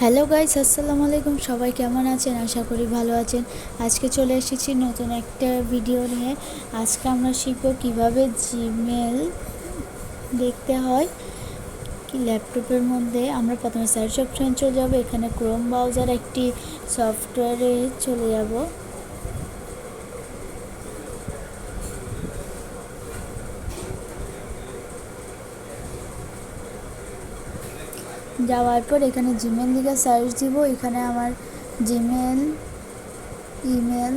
Hello guys, আসসালামু আলাইকুম। সবাই কেমন আছেন? আশা করি ভালো আছেন। আজকে চলে এসেছি নতুন একটা ভিডিও নিয়ে। আজকে আমরা শিখব কিভাবে জিমেল দেখতে হয়। কি ল্যাপটপের মধ্যে আমরা প্রথমে সার্চ অপশন চলে যাব। এখানে ক্রোম ব্রাউজার একটি সফটওয়্যারে চলে যাব। যাওয়ার পর এখানে জিমেল লিখে সার্চ দিব। এখানে আমার জিমেল, ইমেল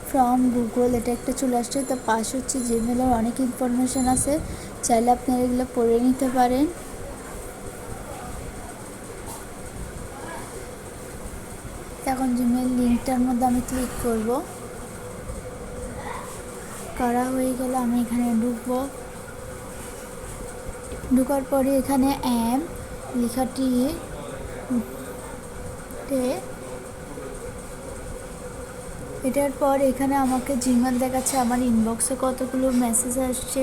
ফ্রম গুগল এটা একটা চলে আসছে। তার পাশে হচ্ছে জিমেলের অনেক ইনফরমেশান আছে, চাইলে আপনারা এগুলো পড়ে নিতে পারেন। এখন জিমেল লিঙ্কটার মধ্যে আমি ক্লিক করব। করা হয়ে গেলে আমি এখানে ঢুকবো। ঢোকার পরে এখানে অ্যাপ লেখাটি এটার পর এখানে আমাকে জিমেল দেখাচ্ছে। আমার ইনবক্সে কতগুলো মেসেজ আসছে,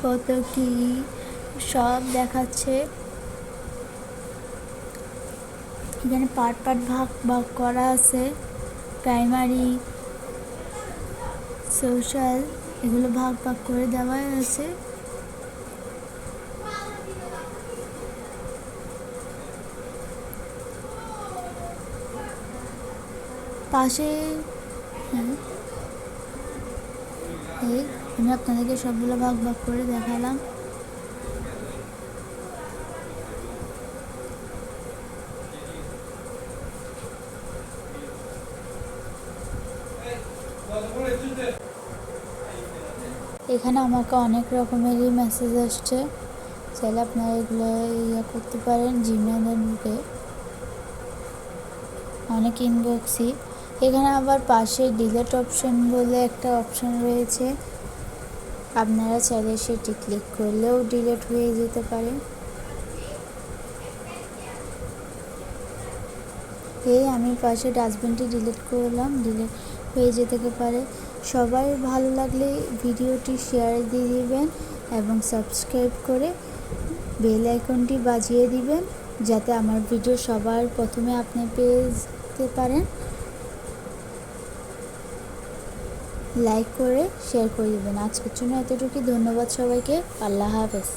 কত কি সব দেখাচ্ছে। এখানে পার্ট ভাগ করা আছে। প্রাইমারি, সোশ্যাল এগুলো ভাগ করে দেওয়া আছে। পাশে আমি আপনাদেরকে সবগুলো ভাগ করে দেখালাম। এখানে আমাকে অনেক রকমেরই মেসেজ আসছে, চাইলে আপনারা এগুলো করতে পারেন। জিমেলের ঢুকে অনেক ইনবক্সই। এখানে আবার পাশে ডিলিট অপশন বলে একটা অপশন রয়েছে, আপনারা চাইলে সেটি ক্লিক করলেও ডিলিট হয়ে যেতে পারে। আমি পাশে ডাস্টবিনটি ডিলিট করলাম, ডিলিট হয়ে যেতে পারে। সবাই ভালো লাগলে ভিডিওটি শেয়ার দিয়ে দিবেন এবং সাবস্ক্রাইব করে বেল আইকনটি বাজিয়ে দিবেন, যাতে আমার ভিডিও সবার প্রথমে আপনি পেয়ে যেতে পারেন। লাইক করে শেয়ার করে দেবেন। আজকের জন্য এতটুকুই। ধন্যবাদ সবাইকে। আল্লাহ হাফেজ।